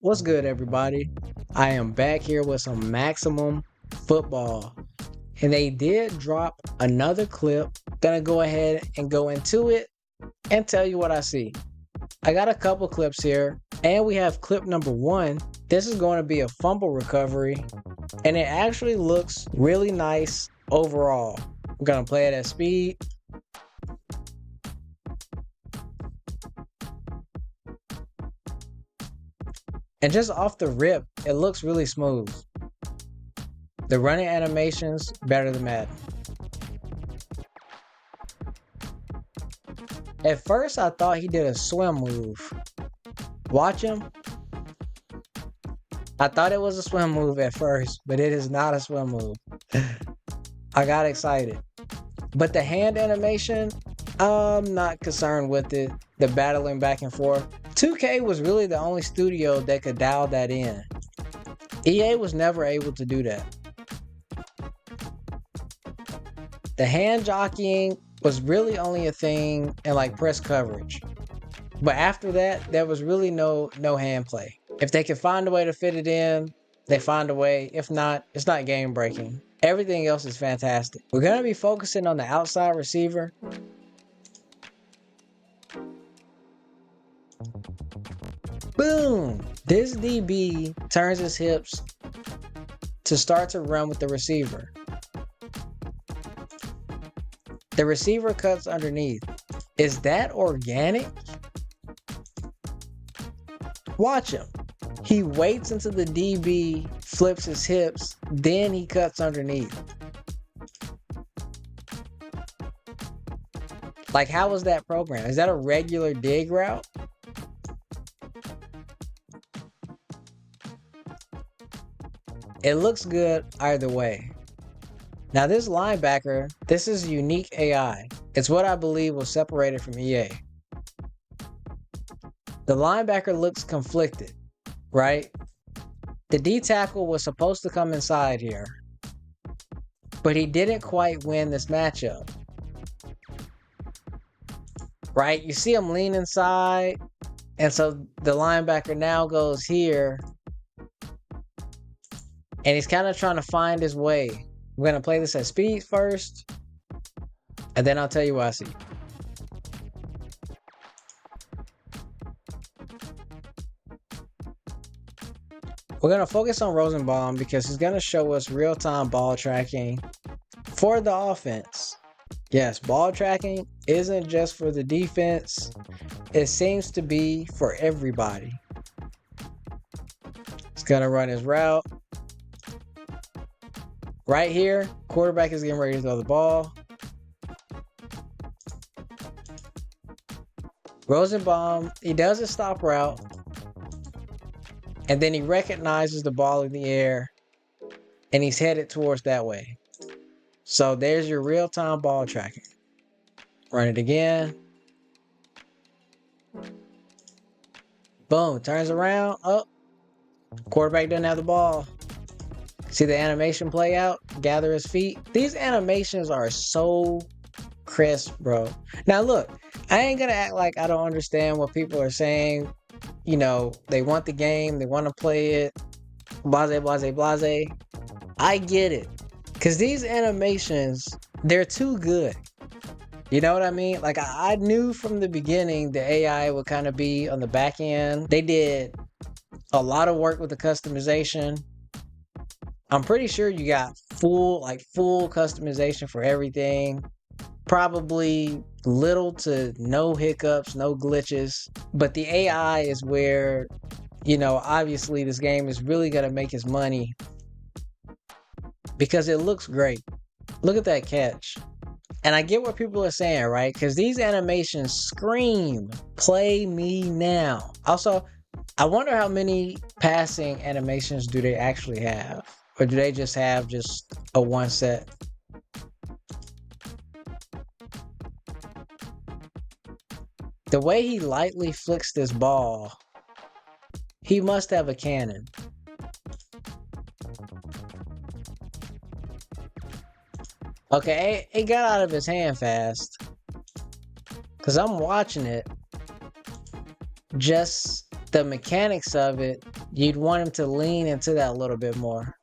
What's good, everybody? I am back here with some maximum football. And they did drop another clip. Gonna go ahead and go into it and tell you what I see. I got a couple clips here, and we have clip number one. This is going to be a fumble recovery, and it actually looks really nice overall. I'm gonna play it at speed. And just off the rip, it looks really smooth. The running animations better than Madden. At first, I thought he did a swim move. Watch him. I thought it was a swim move at first, but it is not a swim move. I got excited. But the hand animation, I'm not concerned with it. The battling back and forth. 2K was really the only studio that could dial that in. EA was never able to do that. The hand jockeying was really only a thing in like press coverage. But after that, there was really no hand play. If they can find a way to fit it in, they find a way. If not, it's not game breaking. Everything else is fantastic. We're going to be focusing on the outside receiver. Boom! This DB turns his hips to start to run with the receiver. The receiver cuts underneath. Is that organic? Watch him. He waits until the DB flips his hips, then he cuts underneath. Like, how was that programmed? Is that a regular dig route? It looks good either way. Now this linebacker, this is unique AI. It's what I believe will separate it from EA. The linebacker looks conflicted, right? The D tackle was supposed to come inside here, but he didn't quite win this matchup. Right? You see him lean inside, and so the linebacker now goes here, and he's kind of trying to find his way. We're going to play this at speed first, and then I'll tell you what I see. We're going to focus on Rosenbaum because he's going to show us real-time ball tracking for the offense. Yes, ball tracking isn't just for the defense. It seems to be for everybody. He's going to run his route. Right here, quarterback is getting ready to throw the ball. Rosenbaum, he does a stop route. And then he recognizes the ball in the air. And he's headed towards that way. So there's your real-time ball tracking. Run it again. Boom, turns around. Oh, quarterback doesn't have the ball. See the animation play out? Gather his feet. These animations are so crisp, bro. Now look, I ain't gonna act like I don't understand what people are saying. You know, they want the game, they want to play it. Blase, blase, blase. I get it. Because these animations, they're too good. You know what I mean? Like, I knew from the beginning the AI would kind of be on the back end. They did a lot of work with the customization. I'm pretty sure you got full customization for everything. Probably little to no hiccups, no glitches. But the AI is where, you know, obviously this game is really going to make its money because it looks great. Look at that catch. And I get what people are saying, right? Because these animations scream, play me now. Also, I wonder how many passing animations do they actually have? Or do they just have just a one set? The way he lightly flicks this ball, he must have a cannon. Okay, it got out of his hand fast. Because I'm watching it just the mechanics of it, you'd want him to lean into that a little bit more.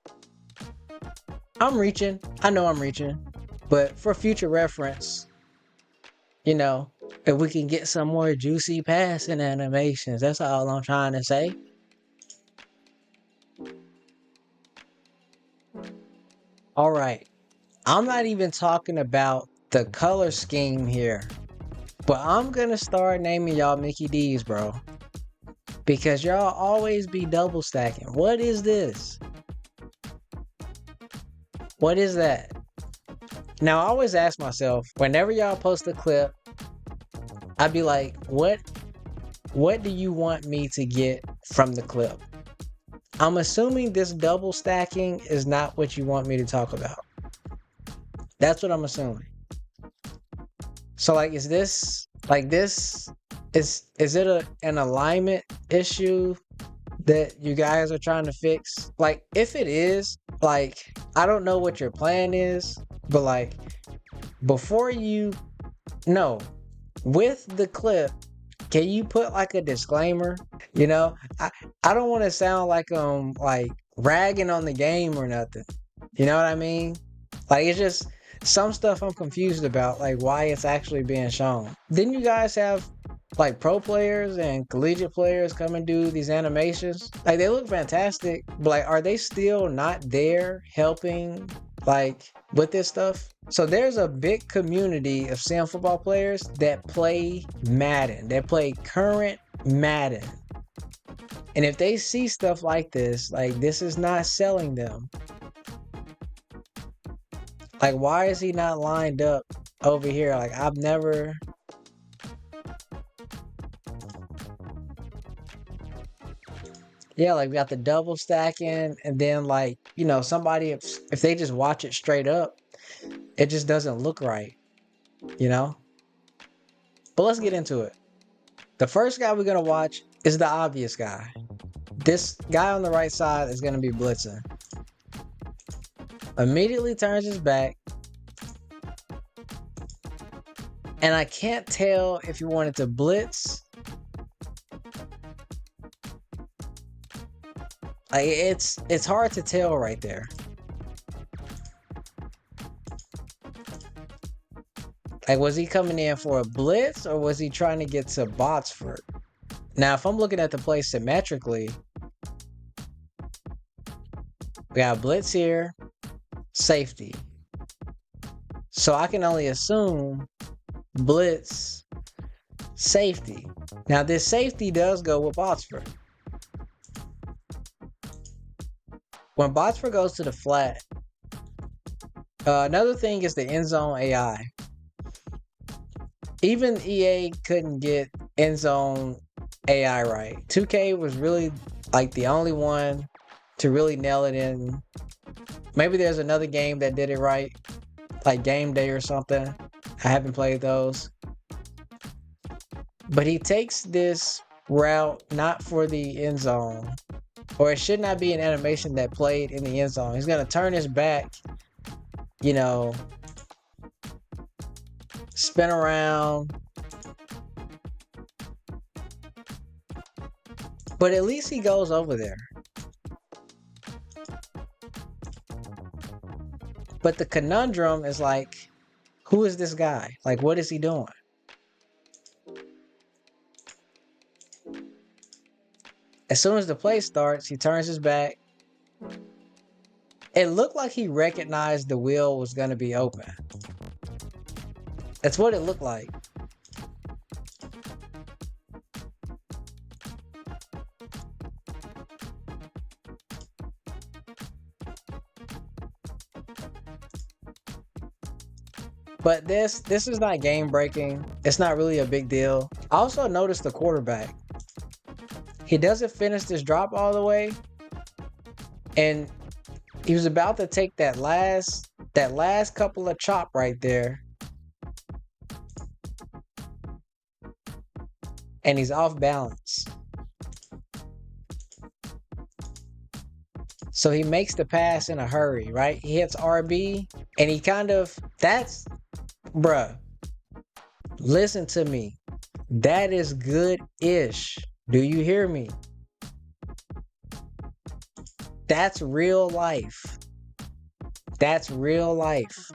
I'm reaching. I know I'm reaching. But for future reference, you know, if we can get some more juicy passing animations, that's all I'm trying to say. All right. I'm not even talking about the color scheme here, but I'm going to start naming y'all Mickey D's, bro. Because y'all always be double stacking. What is this? What is that? Now, I always ask myself, whenever y'all post a clip, I'd be like, what do you want me to get from the clip? I'm assuming this double stacking is not what you want me to talk about. That's what I'm assuming. So like, is this like this? Is it an alignment issue that you guys are trying to fix? Like, if it is, like, I don't know what your plan is, but like, before you no, with the clip, can you put like a disclaimer? You know, I don't want to sound like ragging on the game or nothing. You know what I mean? Like, it's just some stuff I'm confused about, like why it's actually being shown. Didn't you guys have like pro players and collegiate players come and do these animations? Like, they look fantastic, but like, are they still not there helping like with this stuff? So there's a big community of sim football players that play Madden, that play current Madden. And if they see stuff like this is not selling them. Like, why is he not lined up over here? Like, I've never... Yeah, like, we got the double stacking, and then, like, you know, somebody, if they just watch it straight up, it just doesn't look right, you know? But let's get into it. The first guy we're going to watch is the obvious guy. This guy on the right side is going to be blitzing. Immediately turns his back. And I can't tell if he wanted to blitz. Like, it's hard to tell right there. Like, was he coming in for a blitz or was he trying to get to Botsford? Now, if I'm looking at the play symmetrically, we got blitz here, safety. So I can only assume blitz, safety. Now, this safety does go with Botsford. When Botsford goes to the flat, another thing is the end zone AI. Even EA couldn't get end zone AI right. 2K was really like the only one to really nail it in. Maybe there's another game that did it right, like Game Day or something. I haven't played those. But he takes this route not for the end zone, or it should not be an animation that played in the end zone. He's going to turn his back, you know, spin around. But at least he goes over there. But the conundrum is like, who is this guy? Like, what is he doing? As soon as the play starts, he turns his back. It looked like he recognized the wheel was going to be open. That's what it looked like. But this is not game breaking. It's not really a big deal. I also noticed the quarterback. He doesn't finish this drop all the way. And he was about to take that last couple of chop right there. And he's off balance. So he makes the pass in a hurry, right? He hits RB and he bruh, listen to me. That is good-ish. Do you hear me? That's real life. That's real life.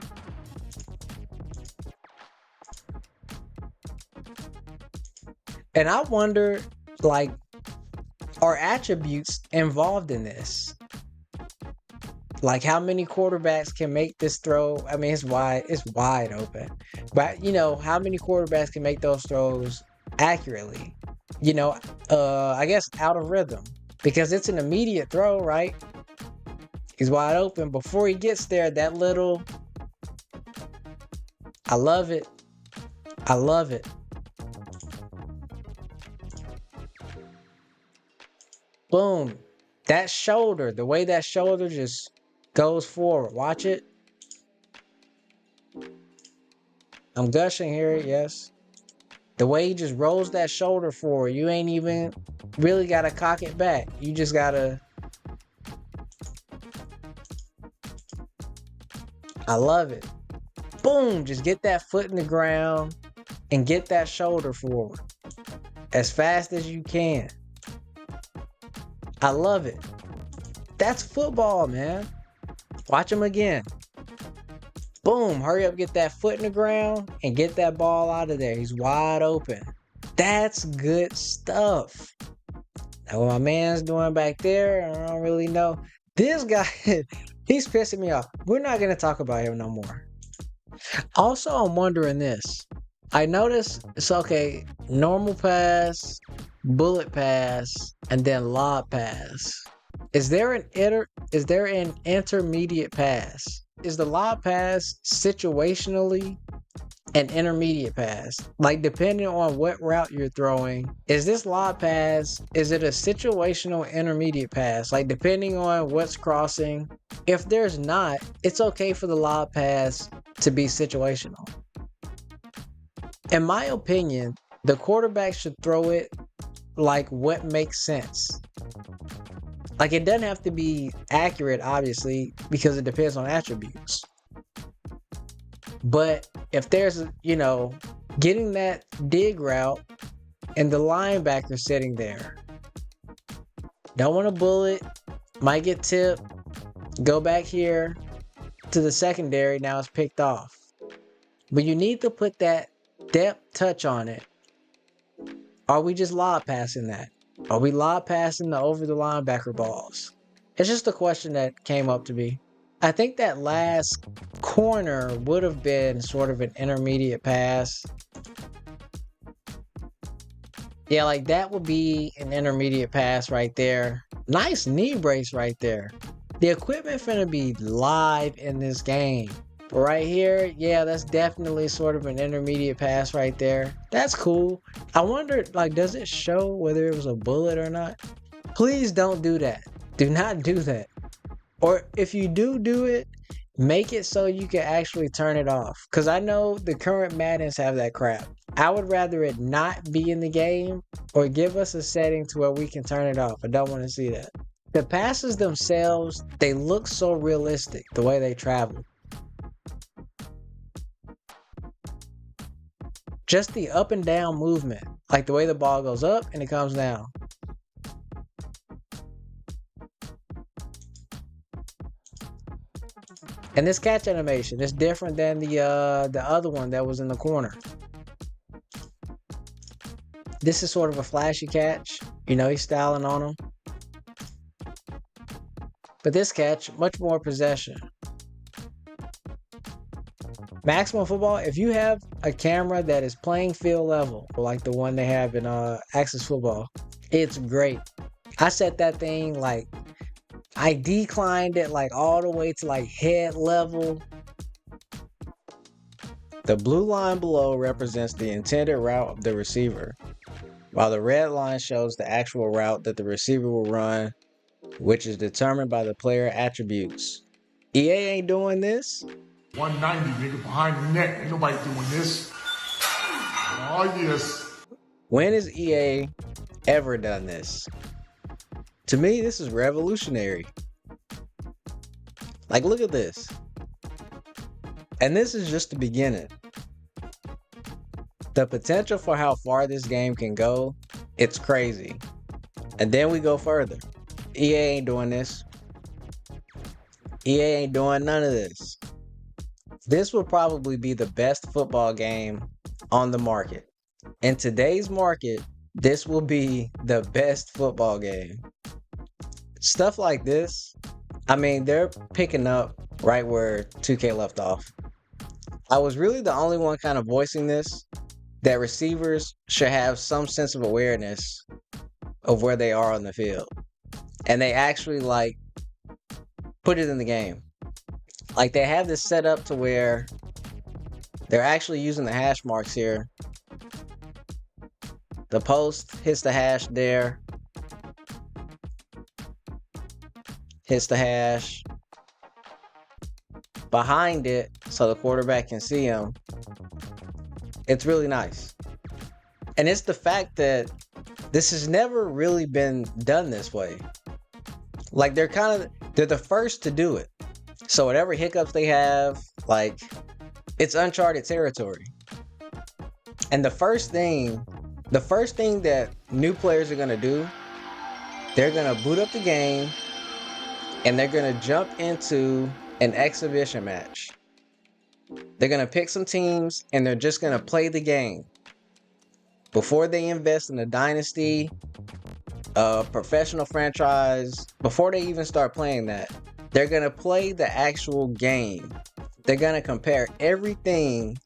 And I wonder, like, are attributes involved in this? Like, how many quarterbacks can make this throw? I mean, it's wide open. But how many quarterbacks can make those throws accurately? I guess out of rhythm. Because it's an immediate throw, right? He's wide open. Before he gets there, that little, I love it. I love it. Boom. That shoulder, the way that shoulder just goes forward. Watch it. I'm gushing here, yes. The way he just rolls that shoulder forward, you ain't even really got to cock it back. You just got to. I love it. Boom. Just get that foot in the ground and get that shoulder forward as fast as you can. I love it. That's football, man. Watch him again. Boom, hurry up, get that foot in the ground and get that ball out of there. He's wide open. That's good stuff. Now what my man's doing back there, I don't really know. This guy, he's pissing me off. We're not going to talk about him no more. Also, I'm wondering this. I noticed it's okay, normal pass, bullet pass, and then lob pass. Is there an intermediate pass? Is the lob pass situationally an intermediate pass? Like, depending on what route you're throwing, is this lob pass, is it a situational intermediate pass? Like, depending on what's crossing. If there's not, it's okay for the lob pass to be situational. In my opinion, the quarterback should throw it like what makes sense. Like, it doesn't have to be accurate, obviously, because it depends on attributes. But if there's, getting that dig route and the linebacker sitting there, don't want to bullet, might get tipped, go back here to the secondary, now it's picked off. But you need to put that depth touch on it. Are we just lob passing that? Are we lob passing the over the linebacker balls? It's just a question that came up to me. I think that last corner would have been sort of an intermediate pass. Yeah, like that would be an intermediate pass right there. Nice knee brace right there. The equipment finna be live in this game. But right here, yeah, that's definitely sort of an intermediate pass right there. That's cool. I wonder, like, does it show whether it was a bullet or not? Please don't do that. Do not do that. Or if you do it, make it so you can actually turn it off. Because I know the current Maddens have that crap. I would rather it not be in the game or give us a setting to where we can turn it off. I don't want to see that. The passes themselves, they look so realistic the way they travel. Just the up and down movement, like the way the ball goes up and it comes down. And this catch animation is different than the other one that was in the corner. This is sort of a flashy catch. He's styling on him. But this catch, much more possession. Maximum Football, if you have a camera that is playing field level, like the one they have in Access Football, it's great. I set that thing I declined it all the way to head level. The blue line below represents the intended route of the receiver, while the red line shows the actual route that the receiver will run, which is determined by the player attributes. EA ain't doing this. 190, nigga, behind the net. Ain't nobody doing this. Oh, yes. When has EA ever done this? To me, this is revolutionary. Look at this. And this is just the beginning. The potential for how far this game can go, it's crazy. And then we go further. EA ain't doing this. EA ain't doing none of this. This will probably be the best football game on the market. In today's market, this will be the best football game. Stuff like this, I mean, they're picking up right where 2K left off. I was really the only one kind of voicing this, that receivers should have some sense of awareness of where they are on the field. And they actually like put it in the game. Like they have this set up to where they're actually using the hash marks here. The post hits the hash there. Hits the hash. Behind it, so the quarterback can see him. It's really nice. And it's the fact that this has never really been done this way. Like they're the first to do it. So whatever hiccups they have, like it's uncharted territory. And the first thing that new players are gonna do, they're gonna boot up the game and they're gonna jump into an exhibition match. They're gonna pick some teams and they're just gonna play the game. Before they invest in a dynasty, a professional franchise, before they even start playing that, they're gonna play the actual game. They're gonna compare everything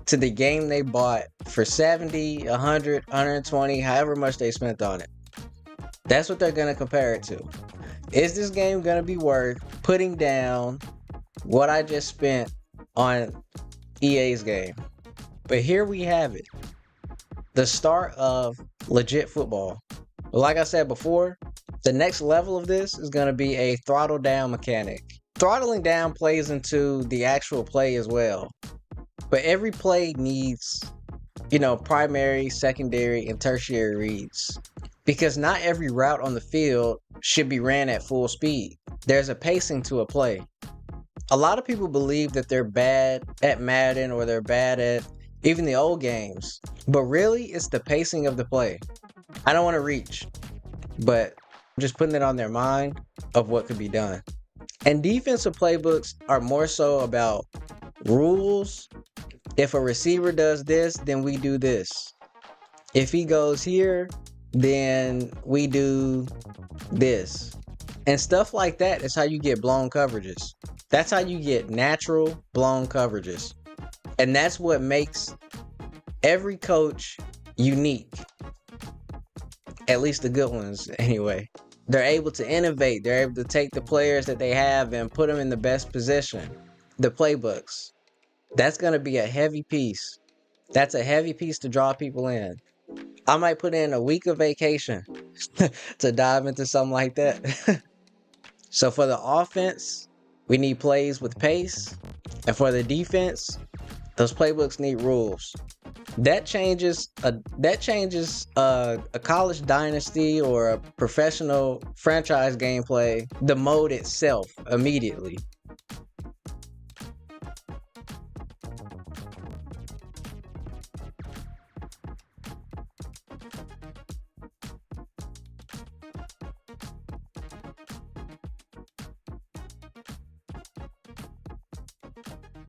to the game they bought for 70, 100, 120, however much they spent on it. That's what they're gonna compare it to. Is this game gonna be worth putting down what I just spent on EA's game? But here we have it. The start of legit football. But like I said before, the next level of this is going to be a throttle down mechanic. Throttling down plays into the actual play as well. But every play needs, primary, secondary, and tertiary reads. Because not every route on the field should be ran at full speed. There's a pacing to a play. A lot of people believe that they're bad at Madden or they're bad at even the old games. But really, it's the pacing of the play. I don't want to reach, but I'm just putting it on their mind of what could be done. And defensive playbooks are more so about rules. If a receiver does this, then we do this. If he goes here, then we do this. And stuff like that is how you get blown coverages. That's how you get natural blown coverages. And that's what makes every coach unique. At least the good ones, anyway. They're able to innovate. They're able to take the players that they have and put them in the best position. The playbooks. That's going to be a heavy piece. That's a heavy piece to draw people in. I might put in a week of vacation to dive into something like that. So for the offense, we need plays with pace. And for the defense, those playbooks need rules. That changes a college dynasty or a professional franchise gameplay, the mode itself, immediately.